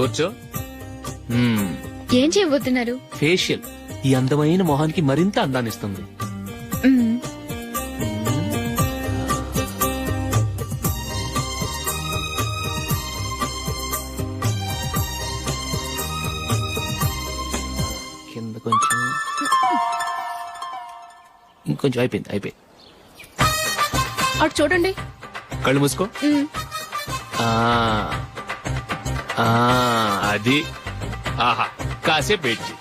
కూర్చో. ఏం చేయబోతున్నారు? ఫేషియల్ ఈ అందమైన మొహానికి మరింత అందాన్నిస్తుంది. మ్మ్. కింద కొంచెం, ఇంకొంచెం. అయిపోయింది. అటు చూడండి. కళ్ళు మూసుకో. మ్మ్. ఆ ఆ, అది. ఆహా, కాసేపు వెయిట్ చెయ్.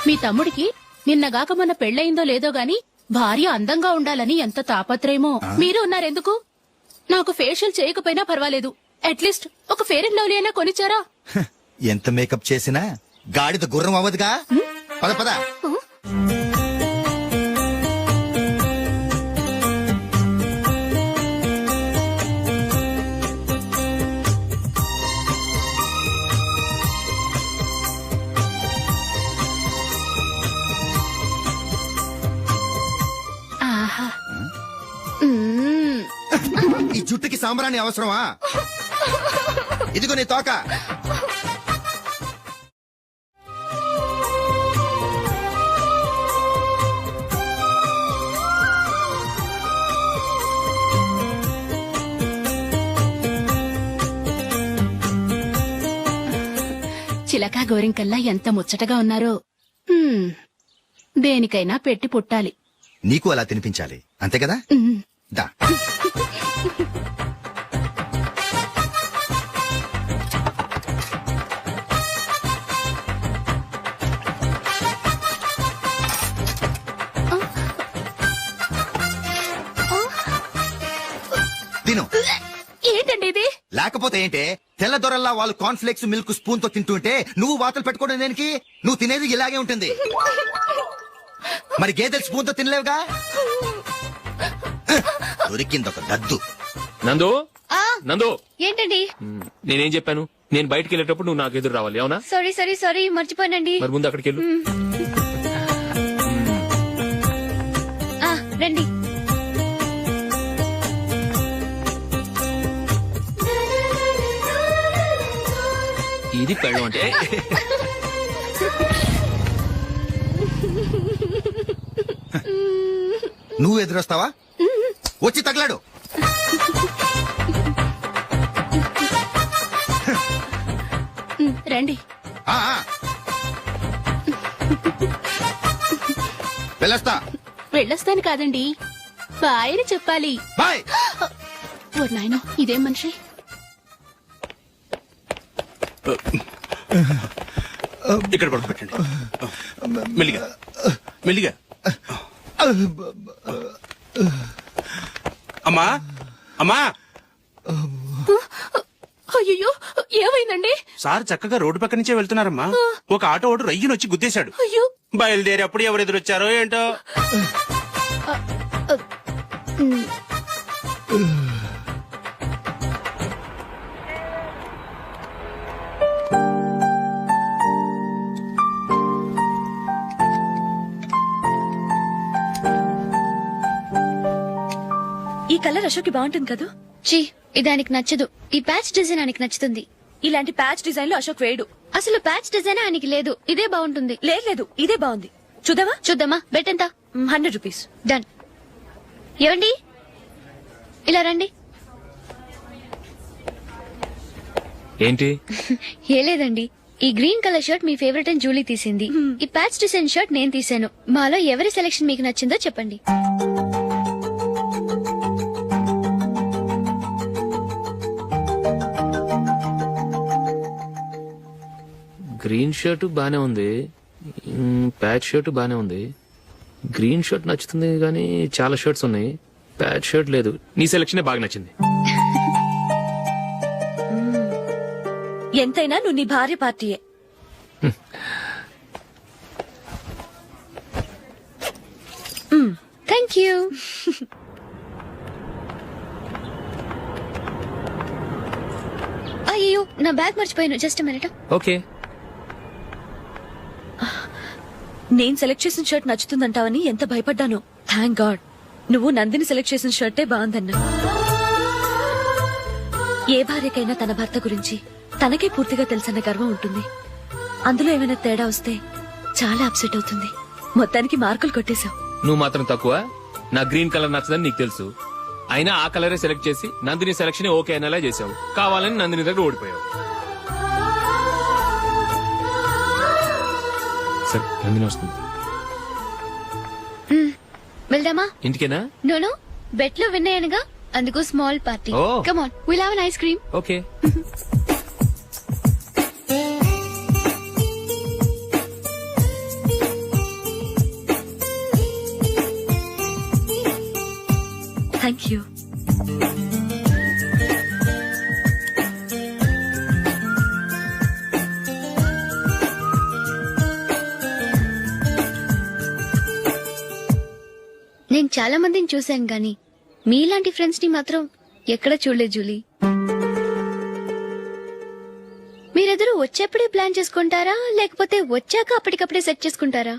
మీ తమ్ముడికి నిన్నగాక మొన్న పెళ్లయిందో లేదో గాని భార్య అందంగా ఉండాలని ఎంత తాపత్రయమో. మీరు ఉన్నారెందుకు? నాకు ఫేషియల్ చేయకపోయినా పర్వాలేదు, అట్లీస్ట్ ఒక ఫేర్ అండ్ లవ్లీ అయినా కొనిచ్చారా? ఎంత మేకప్ చేసినా గాడిద గుర్రం అవ్వదుగా. పద పద. ఆహా, మ్మ్. ఈ జుట్టుకి సాంబ్రాణి అవసరమా? ఇదిగో నీ తోక. చిలకా గోరింకల్లా ఎంత ముచ్చటగా ఉన్నారో. దేనికైనా పెట్టి పుట్టాలి. నీకు అలా తినిపించాలి, అంతే కదా? మ్మ్. దా. తిను. ఏంటండి ఇది? లేకపోతే ఏంటే, తెల్ల దొరల్లా వాళ్ళు కార్న్ఫ్లేక్స్ మిల్క్ స్పూన్ తో తింటుంటే నువ్వు వాతలు పెట్టుకోవడం దేనికి? నువ్వు తినేది ఇలాగే ఉంటుంది. మరి గేదెలు స్పూన్ తో తినలేవుగా. దొరికింది ఒక దద్దు. నందు, ఆ, నందు, ఏంటండి? నేనేం చెప్పాను? నేను బయటికి వెళ్ళేటప్పుడు నువ్వు నాకు ఎదురు రావాలి, అవునా? సారీ మర్చిపోయానండి. మరి ముందు అక్కడికి వెళ్ళు. ఆ, రండి. ఇది పెళ్ళం అంటే. నువ్వు ఎదురొస్తావా? వచ్చి తగలాడు. రండి. ఆ, ఆ. వెళ్ళొస్తా. వెళ్ళొస్తాను కాదండి, బాయ్ అని చెప్పాలి. బాయ్. ఓ నాయనో, ఇదేం మనిషి? ఇక్కడ పడుకోబెట్టండి. మెల్లిగా మెల్లిగా. అమ్మా అమ్మా, అయ్యో, ఏమైందండి? సార్ చక్కగా రోడ్డు పక్క నుంచే వెళ్తున్నారమ్మా. ఒక ఆటో ఓడు రయ్యను వచ్చి గుద్దేశాడు. అయ్యో. బయలుదేరి అప్పుడు ఎవరు ఎదురొచ్చారో ఏంటో. ఈ కలర్ అశోక్ బాగుంటుంది కదా. చీ, ఇది ఆయనకి నచ్చదు. ఈ ప్యాచ్ డిజైన్ ఆయనకి నచ్చుతుంది. ఇలాంటి ప్యాచ్ డిజైన్ లో అశోక్ వేయడు. అసలు ప్యాచ్ డిజైన్ ఆయనకి లేదు. ఇదే బాగుంటుంది. లేదు, ఇదే బాగుంది. చూద్దామా? చూద్దామా. బెట్ ఎంత? 100 రూపీస్. డన్. ఏవండి, ఇలా రండి. ఏంటి? ఏ లేదండి, ఈ గ్రీన్ కలర్ షర్ట్ మీ ఫేవరెట్ అని జూలీ తీసింది. ఈ ప్యాచ్ డిజైన్ షర్ట్ నేను తీసాను. మాలో ఎవరి సెలెక్షన్ మీకు నచ్చిందో చెప్పండి. గ్రీన్ షర్ట్ బానే ఉంది, ప్యాచ్ షర్ట్ బానే ఉంది. గ్రీన్ షర్ట్ నచ్చుతుంది కానీ చాలా షర్ట్స్ ఉన్నాయి, ప్యాచ్ షర్ట్ లేదు. నీ సెలెక్షన్ బాగా నచ్చింది. ఎంతైనా నువ్వు నీ భార్య పార్టీయే. Thank you. అయ్యో, నా బ్యాగ్ మర్చిపోయాను. Just minute. ఓకే. నేను సెలెక్ట్ చేసిన షర్ట్ నచ్చుతుందంటావని ఎంత భయపడ్డాను. థ్యాంక్ గాడ్ నువ్వు నందిని సెలెక్ట్ చేసిన షర్టే బాగుందన్నా. ఏ భార్యకైనా తన భర్త గురించి తనకే పూర్తిగా తెలుసన్న గర్వం ఉంటుంది. అందులో ఏమైనా తేడా వస్తే చాలా అప్సెట్ అవుతుంది. మొత్తానికి మార్కులు కొట్టేశావు. నువ్వు మాత్రం తక్కువ. నా గ్రీన్ కలర్ నచ్చదని నీకు తెలుసు, అయినా ఆ కలరే సెలెక్ట్ చేసి నందిని సెలక్షన్ ఓకే అనేలా చేసావు. కావాలని నందిని దగ్గర ఓడిపోయావు. సరే, నందిని వస్తుంది. వెళ్దామా? ఇంటికేనా? నోను, బెట్ లో విన్ అయ్యానుగా, అందుకు small party. Oh. Come on, will have an ice cream. Okay. Thank you. నేను చాలా మందిని చూశాను గాని మీలాంటి ఫ్రెండ్స్ ని మాత్రం ఎక్కడ చూడలేదు జూలీ. మీరెదరూ వచ్చేప్పుడే ప్లాన్ చేసుకుంటారా, లేకపోతే వచ్చాక అప్పటికప్పుడే సెట్ చేసుకుంటారా?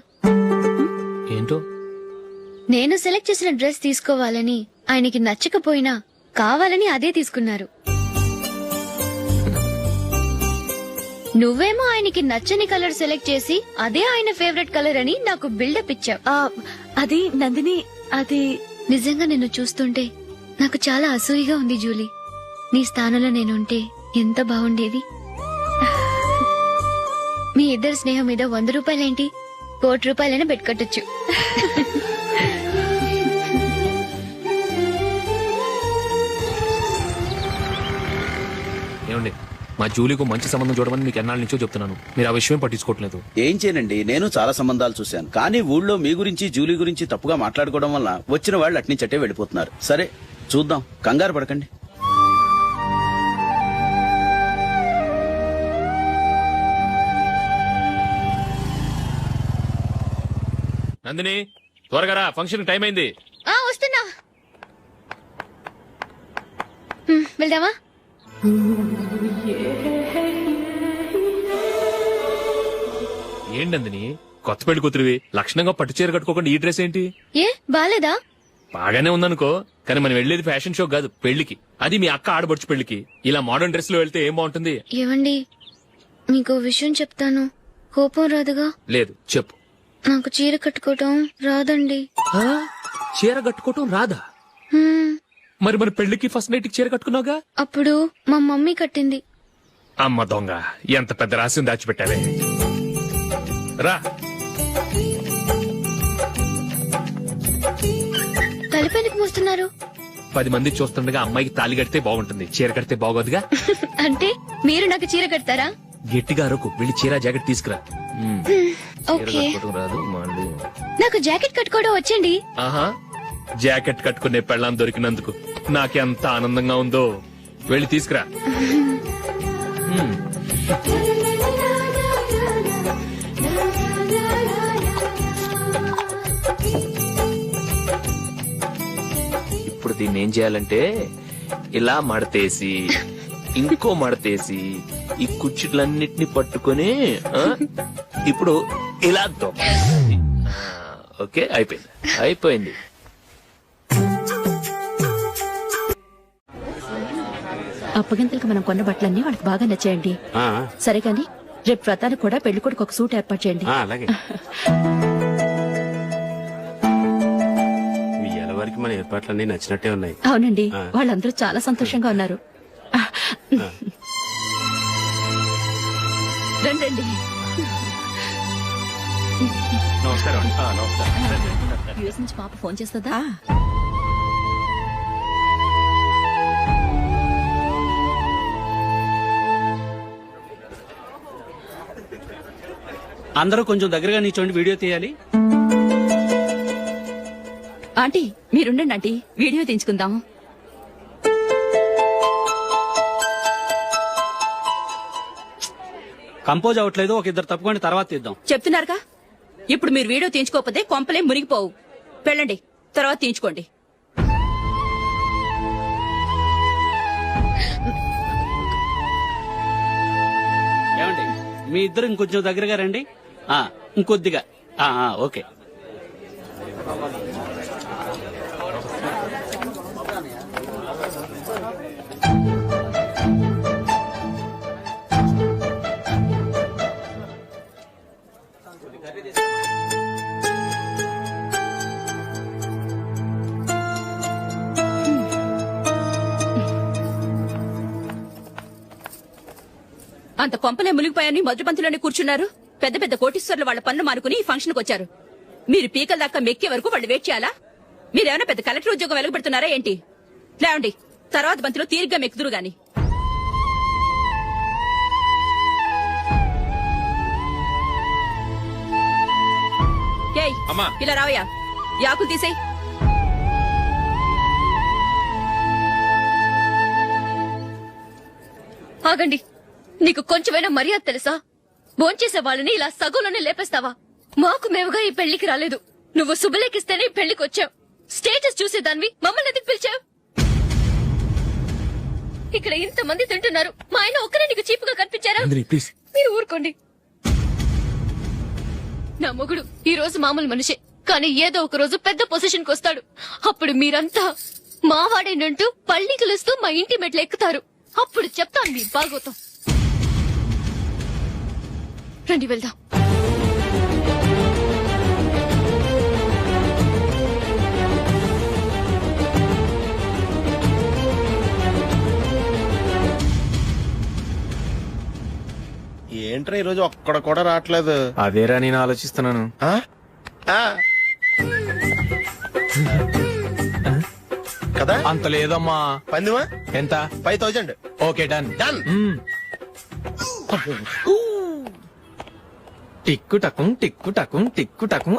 ఏంటో నేను సెలెక్ట్ చేసిన డ్రెస్ తీసుకోవాలని ఆయనకి నచ్చకపోయినా కావాలని అదే తీసుకున్నారు. నువ్వేమో ఆయనకి నచ్చని కలర్ సెలెక్ట్ చేసి అదే ఆయన ఫేవరెట్ కలర్ అని నాకు బిల్డప్ ఇచ్చావు. అది నందిని, అది నిజంగా నిన్ను చూస్తుంటే నాకు చాలా అసూయగా ఉంది జూలీ. నీ స్థానంలో నేనుంటే ఎంత బాగుండేది. మీ ఇద్దరు స్నేహం మీద 100 రూపాయలేంటి, 1 కోటి రూపాయలైనా పెట్టుకట్టొచ్చు. ఏమండి, మా జూలీకు మంచి సంబంధం చూడమని మీకు ఎన్నాళ్ళ నుంచో చెప్తున్నాను, మీరు ఆ విషయం పట్టించుకోవట్లేదు. ఏం చేయనండి, నేను చాలా సంబంధాలు చూశాను. కానీ ఊళ్ళో మీ గురించి జూలీ గురించి తప్పుగా మాట్లాడుకోవడం వల్ల వచ్చిన వాళ్ళు అట్నుంచటే వెళ్ళిపోతున్నారు. సరే చూద్దాం, కంగారు పడకండి. నందిని, త్వరగా రా, ఫంక్షన్ టైం అయింది. వస్తున్నా. వెళ్దామా? ఏంటి నందిని, కొత్త పెళ్లి కూతురివి, లక్షణంగా పట్టు చీర కట్టుకోకుండా ఈ డ్రెస్ ఏంటి? ఏ బాలేదా? బాగానే ఉందనుకో, కానీ మనం వెళ్లేది ఫ్యాషన్ షో కాదు, పెళ్లికి. అది మీ అక్క ఆడబడుచు పెళ్లికి. ఇలా మోడర్న్ డ్రెస్ లో వెళ్తే ఏం బాగుంటుంది? ఏవండి, మీకు విషయం చెప్తాను, కోపం రాదుగా? లేదు, చెప్పు. నాకు చీర కట్టుకోవటం రాదండి. చీర కట్టుకోవటం రాదా? హ్మ్, మరి మన పెళ్లికి ఫస్ట్ నైట్ చీర కట్టుకున్నావుగా? అప్పుడు మా మమ్మీ కట్టింది. అమ్మ దొంగ, ఎంత పెద్ద రహస్యం దాచిపెట్టావే. రా. తలపెందుకు మోస్తున్నారు? 10 మంది చూస్తుండగా అమ్మాయికి తాళి కడితే బాగుంటుంది, చీర కడితే బాగోదుగా. అంటే మీరు నాకు చీర కడతారా? గట్టిగా అరకు, వెళ్ళి చీర జాకెట్ తీసుకురా. చీర ఓకే. కట్టుకోవటం రాదు మళ్ళీ. నాకు జాకెట్ కట్టుకోవడం వచ్చండి. ఆహా, జాకెట్ కట్టుకునే పెళ్ళాం దొరికినందుకు నాకెంత ఆనందంగా ఉందో. వెళ్ళి తీసుకురా. ఇప్పుడు దీన్ని ఏం చేయాలంటే, ఇలా మడతేసి ఇంకో మడతేసి ఈ కుర్చీలన్నిటిని పట్టుకొని ఇప్పుడు ఇలా దొక్కేసి. ఓకే, అయిపోయింది అయిపోయింది. అప్పగింతలకు మనం కొన్న బట్టలన్నీ వాళ్ళకి బాగా నచ్చాయండి. సరే కానీ రేపు వ్రతానికి కూడా పెళ్లి కొడుకు ఒక సూట్ ఏర్పాటు చేయండి. అలాగే. మీ ఎలవారికి మన ఏర్పాట్లన్నీ నచ్చినట్టే ఉన్నాయి. అవునండి, వాళ్ళందరూ చాలా సంతోషంగా ఉన్నారు. రండి. నమస్కారం. నమస్కారం. యూఎస్ నుంచి పాప ఫోన్ చేస్తుందా? అందరూ కొంచెం దగ్గరగా నిల్చోండి, వీడియో తీయాలి. ఆంటీ మీరుండండి ఆంటీ, వీడియో తీయించుకుందాం. కంపోజ్ అవ్వట్లేదు, ఒక ఇద్దరు తప్పుకోండి, తర్వాత తీద్దాం. చెప్తున్నారుగా, ఇప్పుడు మీరు వీడియో తీయించుకోకపోతే కొంపలే మునిగిపోవు. వెళ్ళండి, తర్వాత తీయించుకోండి. ఏమండి, మీ ఇద్దరు ఇంకొంచెం దగ్గరగా రండి. ఇంకొద్దిగా. ఓకే. అంత కొంపలే మునిగిపోయాని మొదటి పంతులోనే కూర్చున్నారు. పెద్ద పెద్ద కోటీశ్వర్లు వాళ్ళ పనులు మానుకుని ఈ ఫంక్షన్ కు వచ్చారు. మీరు పీకల దాకా మెక్కే వరకు వాళ్ళు వెయిట్ చేయాలా? మీరేమైనా పెద్ద కలెక్టర్ ఉద్యోగం వెలగబెడుతున్నారా ఏంటి? లేవండి, తర్వాత బంతిలో తీరిగ్గా మెక్కుదురు గాని. ఏయ్, ఇలా రావయ్యా, యాకులు తీసేయ్. ఆగండి, నీకు కొంచెమైనా మర్యాద తెలుసా? భోంచేసే వాళ్ళని ఇలా సగంలోనే లేపేస్తావా? మాకు మేముగా ఈ పెళ్లికి రాలేదు. నువ్వు శుభలేఖిస్తేనే ఈ పెళ్లికి వచ్చావు. స్టేటస్ చూసేదానివి మమ్మల్ని ఎందుకు పిలిచావు? ఇక్కడ ఇంతమంది తింటున్నారు, మా ఆయన ఒక్కరే నీకు చీపుగా కనిపించారా? ప్లీజ్ మీరు ఊరుకోండి. నా మొగుడు ఈ రోజు మామూలు మనిషే, కానీ ఏదో ఒక రోజు పెద్ద పొజిషన్ కి వస్తాడు. అప్పుడు మీరంతా మావాడేనంటూ పళ్ళి కలుస్తూ మా ఇంటి మెట్లు ఎక్కుతారు. అప్పుడు చెప్తాను మీ బాగోతాం. రండి వెళ్దాం. ఏంట్రా ఈరోజు ఒక్కడ కూడా రావట్లేదు. అదేరా నేను ఆలోచిస్తున్నాను. ఆ? ఆ. కదా అంత లేదమ్మా. పందిమా ఎంత? 5000. Okay done. డన్. టిక్కు టకుం టిక్కు టకుం టిక్కు టకుం.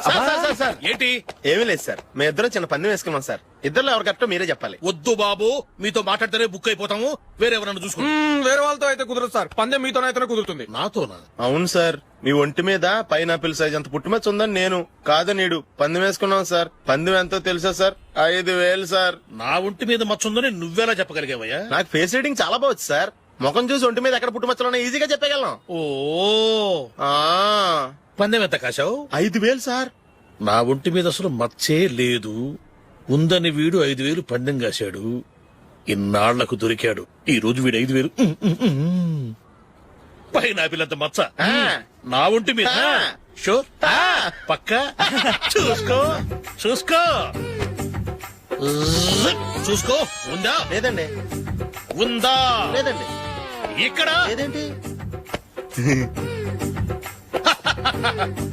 సార్ ఏంటి? ఏమీ లేదు సార్, మేము ఇద్దరు చిన్న పందెం వేసుకున్నాం సార్. ఇద్దరు ఎవరు కరెక్టో మీరే చెప్పాలి. వద్దు బాబు, మీతో మాట్లాడితేనే బుక్ అయిపోతాము. వేరెవరన్నా చూసుకుంటాం. వేరే వాళ్ళతో అయితే కుదరదు సార్, పందెం మీతోనైతేనే కుదురుతుంది. నాతోనా? అవును సార్, మీ ఒంటి మీద పైనాపిల్ సైజ్ అంత పుట్టుమచ్చ ఉందని నేను కాదు నీడు పందెం వేసుకున్నాం సార్. పందెం ఎంతో తెలుసా సార్? 5000 సార్. నా ఒంటి మీద మచ్చుందని నువ్వెలా చెప్పగలిగావయ్యా? నాకు ఫేస్ రీడింగ్ చాలా బాగుంది సార్. ముఖం చూసి ఒంటి మీద ఎక్కడ పుట్టుమచ్చలో ఈజీగా చెప్పగలం. ఓ, పందెం ఎంత కాశావు? 5000 సార్. నా ఒంటి మీద అసలు మచ్చే లేదు. ఉందని వీడు 5000 పందెం కాశాడు. ఇన్నాళ్లకు దొరికాడు. ఈ రోజు వీడు 5000. పైన పిల్లంత మచ్చ నా ఒంటి మీద. షూర్, పక్క. చూసుకో చూసుకో చూసుకో. ఉందా? లేదండి. ఉందా? లేదండి. ఇక్కడ లేదేంటి?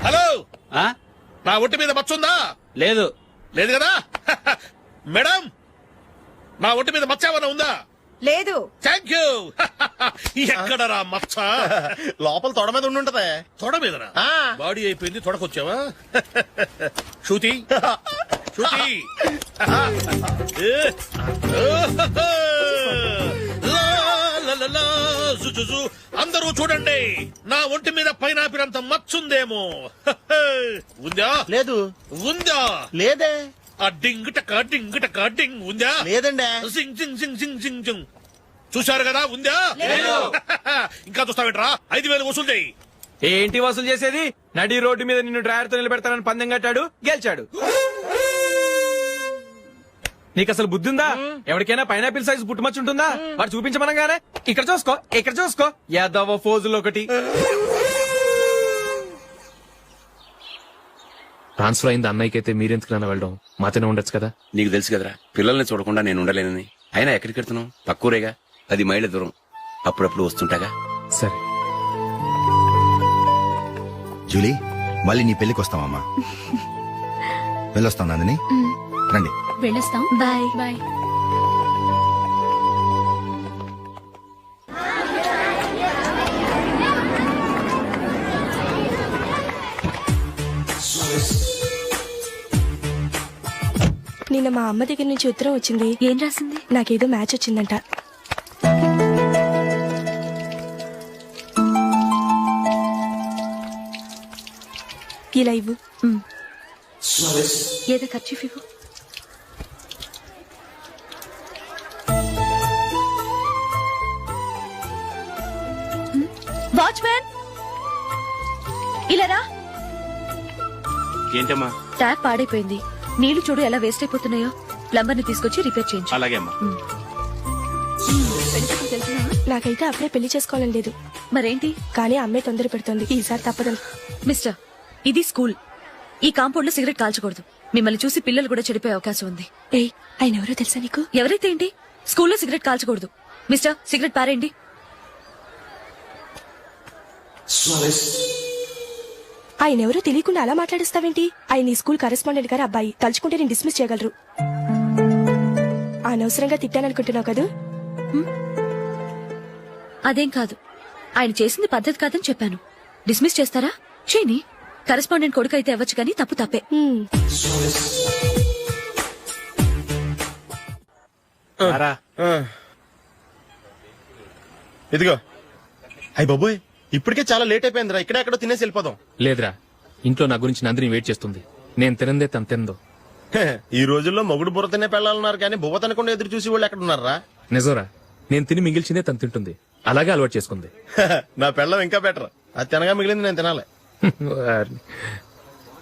హలో, నా ఒంటి మీద మచ్చ ఉందా? లేదు. లేదు కదా? మేడం, నా ఒంటి మీద మచ్చ ఏమైనా ఉందా? లేదు. Thank you. ఎక్కడరా మచ్చ? లోపల తొడ మీద ఉండుంటదే. తొడ మీదనా? ఆ. బాడీ అయిపోయింది, తొడకొచ్చావా? శృతి శృతి. అందరూ చూడండి, నా ఒంటి మీద పైనాపిల్ అంత మచ్చుందేమో. ఉందా? లేదు. ఉందా? లేదే. ఆ డింగ్ టక డింగ్ టక డింగ్ ఉందా? లేదండి. సింగ్ సింగ్ సింగ్ సింగ్ సింగ్ సింగ్. చూశారు కదా? ఉందా? ఇంకా చూస్తావేంట్రా? 5000 వసూలు చేయి. ఏంటి వసూలు చేసేది? నడి రోడ్డు మీద నిన్ను డ్రైవర్ తో నిలబెడతానని పందెం కట్టాడు, గెలిచాడు. నీకు అసలు బుద్ధి ఉందా? ఎవరికైనా పైనాపిల్ సైజ్ పుట్టుమచ్చు ఉంటుందా? వాడు చూపించమనగానే ఇక్కడ చూసుకో ఇక్కడ చూసుకో యాదవ ఫోజులు ఒకటి. ట్రాన్స్ఫర్ అయింది అన్నయ్యకి అయితే మీరెందుకు నాన్న వెళ్ళడం? మాతోనే ఉండొచ్చు కదా. నీకు తెలుసు కదరా, పిల్లల్ని చూడకుండా నేను ఉండలేనని. అయినా ఎక్కడికి వెళ్తున్నావు? పక్కూరేగా, 10 మైళ్ళ దూరం. అప్పుడప్పుడు వస్తుంటాగా. సరే జూలీ, మళ్ళీ నీ పెళ్లికి వస్తామమ్మా. వెళ్ళొస్తాం నందిని. రండి. వెళ్ళొస్తాం. బాయ్. బాయ్. నిన్న మా అమ్మ దగ్గర నుంచి ఉత్తరం వచ్చింది. ఏం రాసింది? నాకేదో మ్యాచ్ వచ్చిందంట. ఇలా ఇవ్వు. ఏదో ఖర్చు ఇవ్వు. వాచ్మ్యాన్, ఇలా రా. ఏంటమ్మా? ట్యాప్ పాడైపోయింది. నీళ్లు చూడు ఎలా వేస్ట్ అయిపోతున్నాయో. ప్లంబర్ ని తీసుకొచ్చి రిపేర్ చేయించు. అలాగే అమ్మా. నాకైతే అప్పుడే పెళ్లి చేసుకోవాలని లేదు. మరేంటి? కానీ అమ్మే తొందర పెడుతోంది. ఈసారి తప్పదని. మిస్టర్, ఇది స్కూల్. ఈ కాంపౌండ్ లో సిగరెట్ కాల్చకూడదు. మిమ్మల్ని చూసి పిల్లలు కూడా చెడిపోయే అవకాశం ఉంది. ఏయ్, ఆయన ఎవరో తెలుసా నీకు? ఎవరైతే ఏంటి? స్కూల్లో సిగరెట్ కాల్చకూడదు. మిస్టర్, సిగరెట్ పారేయండి. ఆయన ఎవరో తెలియకుండా అలా మాట్లాడిస్తావేంటి? ఆయన ఈ స్కూల్ కరెస్పాండెంట్ గారి అబ్బాయి. తలుచుకుంటే నేను డిస్మిస్ చేయగలరు. అనవసరంగా తిట్టాననుకుంటున్నావు కదా? అదేం కాదు, ఆయన చేసింది పద్ధతి కాదని చెప్పాను. డిస్మిస్ చేస్తారా? చేయని. కరెస్పాండెంట్ కొడుకు అయితే అవ్వచ్చు కానీ తప్పు తప్పే. ఇదిగో. అయ్య బాబోయ్, ఇప్పటికే చాలా లేట్ అయిపోయిందిరా. ఇక్కడే ఎక్కడో తినేసి వెళ్ళిపోదాం. లేదురా, ఇంట్లో నా గురించి నందిని వెయిట్ చేస్తుంది. నేను తినందే తను తిందో. ఈ రోజుల్లో మొగుడు బుర్ర తినే పెళ్ళాలన్నారు కానీ బువ్వ తినకుండా ఎదురు చూసి వాళ్ళు ఎక్కడ ఉన్నారా? నిజంరా, నేను తిని మిగిల్చిందే తను తింటుంది. అలాగే అలవాటు చేసుకుంది. నా పెళ్ళం ఇంకా బెటర్. అది తినగా మిగిలింది నేను తినాలి.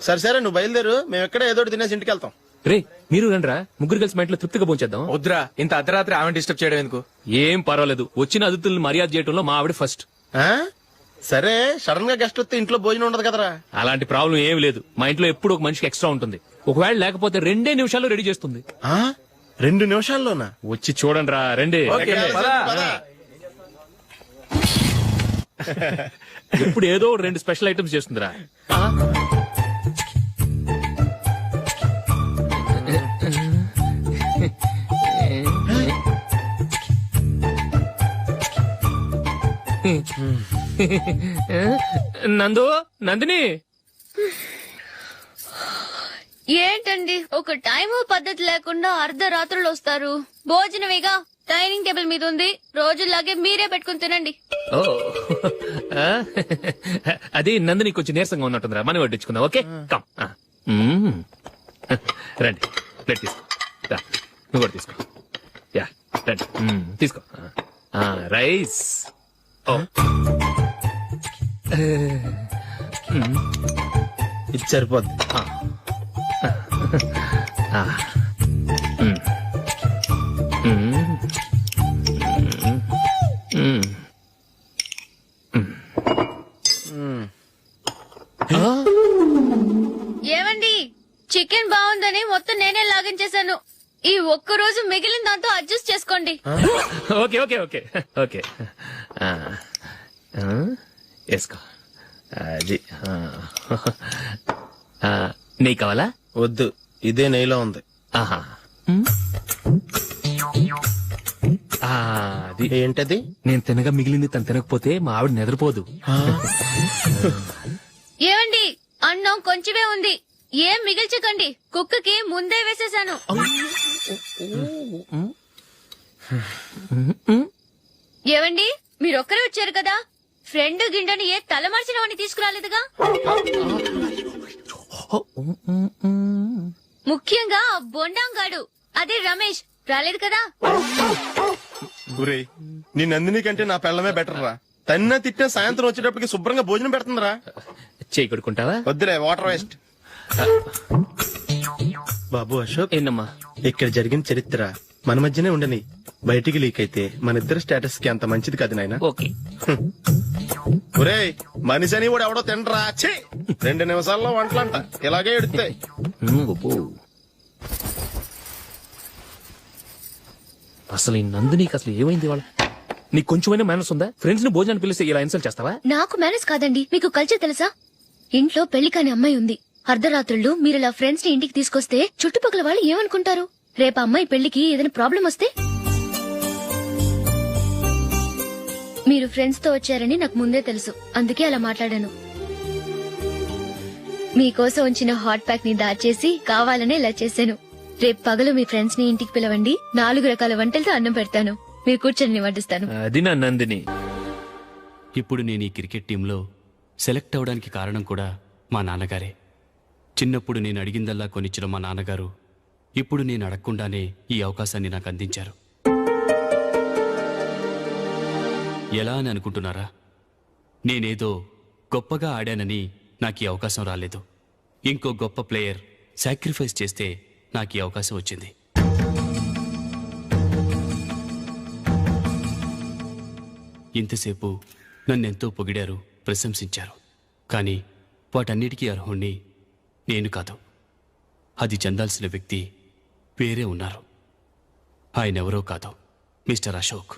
సరే సరే, నువ్వు బయలుదేరు. మేము ఎక్కడ ఏదో తినేసి ఇంటికి వెళ్తాం. రే, మీరు రండిరా, ముగ్గురు కలిసి మా ఇంట్లో తృప్తిగా పోంచేద్దాం. వద్దురా, ఇంత అర్ధరాత్రి ఆమె డిస్టర్బ్ చేయడం ఎందుకు? ఏం పర్వాలేదు, వచ్చిన అతిథులను మర్యాద చేయడంలో మా ఆవిడ ఫస్ట్. ఆ? సరే, సడన్ గా గెస్ట్ వస్తే ఇంట్లో భోజనం ఉండదు కదరా? అలాంటి ప్రాబ్లం ఏమి లేదు. మా ఇంట్లో ఎప్పుడు ఒక మనిషికి ఎక్స్ట్రా ఉంటుంది. ఒకవేళ లేకపోతే 2 నిమిషాల్లో రెడీ చేస్తుంది. 2 నిమిషాల్లోనా? వచ్చి చూడండి రా, రండి. ఇప్పుడు ఏదో 2 స్పెషల్ ఐటమ్స్ చేస్తుందిరా. నందిని ఏంటండి ఒక టైము పద్ధతి లేకుండా అర్ధరాత్రులు వస్తారు? భోజనమేగా డైనింగ్ టేబుల్ మీద ఉంది. రోజులాగే మీరే పెట్టుకుని తినండి. ఓ, అది నందిని కొంచెం నీరసంగా ఉన్నట్టుందిరా, మనం వడ్డించుకుందాం. Okay, come. రండి, ప్లేట్ తీసుకో. నువ్వు కూడా తీసుకో. యా, రండి, తీసుకో. రైస్. ఇది సరిపోద్ది. ఏమండి, చికెన్ బాగుందని మొత్తం నేనే లాగించేశాను. ఈ ఒక్క రోజు మిగిలిన దాంతో అడ్జస్ట్ చేసుకోండి. ఓకే ఓకే ఓకే ఓకే, వేసుకో. అది నెయ్యి కావాలా? వద్దు, ఇదే నెయ్యిలో ఉంది. ఆహా, అది ఏంటది? నేను తినగా మిగిలింది తను తినకపోతే మా ఆవిడ నిద్రపోదు. ఏమండి, అన్నం కొంచెమే ఉంది, ఏం మిగిల్చకండి. కుక్కకి ముందే వేసేశాను. ఏవండి, మీరొక్కరే వచ్చారు కదా, ఫ్రెండ్ గిండని ఏ తలమార్చిన వాడిని తీసుకురాలేదుగా? ముఖ్యంగా బొండాంగాడు, అదే రమేష్ రాలేదు కదా? గురే, నీ నందిని కంటే నా పెళ్ళమే బెటర్ రా. తన్న తిట్టిన సాయంత్రం వచ్చేటప్పటికి శుభ్రంగా భోజనం పెడుతుందిరా. చేయి కొడుకుంటావా? వద్దులే, వాటర్ వేస్ట్. బాబు అశోక్, ఏంటమ్మా? ఇక్కడ జరిగిన చరిత్ర మన మధ్యనే ఉండని. బయటికి లీక్ అయితే మన ఇద్దరు స్టేటస్ కి అంత మంచిది కాదు నాయన. ఓకే. ఒరే, మనిషి అని కూడా ఎవడో తినరా. 2 నిమిషాల్లో వంటలంట ఇలాగే ఎడుతాయి. అసలు ఈ నందినికి అసలు ఏమైంది? వాళ్ళ నీకు కొంచెమైనా మేనస్ ఉందా? ఫ్రెండ్స్ ని భోజనాన్ని పిలిస్తే ఇలా ఇన్సల్ట్ చేస్తావా? నాకు మేనేజ్ కాదండి, మీకు కల్చర్ తెలుసా? ఇంట్లో పెళ్లి కాని అమ్మాయి ఉంది. అర్ధరాత్రుళ్ళు మీరు ఇలా ఫ్రెండ్స్ ని ఇంటికి తీసుకొస్తే చుట్టుపక్కల వాళ్ళు ఏమనుకుంటారు? రేపు అమ్మాయి పెళ్లికి ఏదైనా ప్రాబ్లం వస్తే? మీరు ఫ్రెండ్స్ తో వచ్చారని నాకు ముందే తెలుసు, అందుకే అలా మాట్లాడాను. మీకోసం ఉంచిన హాట్ ప్యాక్ ని దాచేసి కావాలనే ఇలా చేశాను. రేపు పగలు మీ ఫ్రెండ్స్ ని ఇంటికి పిలవండి, 4 రకాల వంటలతో అన్నం పెడతాను. మీరు కూర్చొని వడ్డిస్తాను. అది నా నందిని. ఇప్పుడు నేను ఈ క్రికెట్ టీంలో సెలెక్ట్ అవడానికి కారణం కూడా మా నాన్నగారే. చిన్నప్పుడు నేను అడిగిందల్లా కొనిచ్చిన మా నాన్నగారు ఇప్పుడు నేను అడగకుండానే ఈ అవకాశాన్ని నాకు అందించారు. ఎలా అని అనుకుంటున్నారా? నేనేదో గొప్పగా ఆడానని నాకు ఈ అవకాశం రాలేదు. ఇంకో గొప్ప ప్లేయర్ సాక్రిఫైస్ చేస్తే నాకు ఈ అవకాశం వచ్చింది. ఇంతసేపు నన్నెంతో పొగిడారు, ప్రశంసించారు. కానీ వాటన్నిటికీ అర్హుణ్ణి నేను కాదు. అది చెందాల్సిన వ్యక్తి వేరే ఉన్నారు. ఆయనెవరో కాదు, మిస్టర్ అశోక్.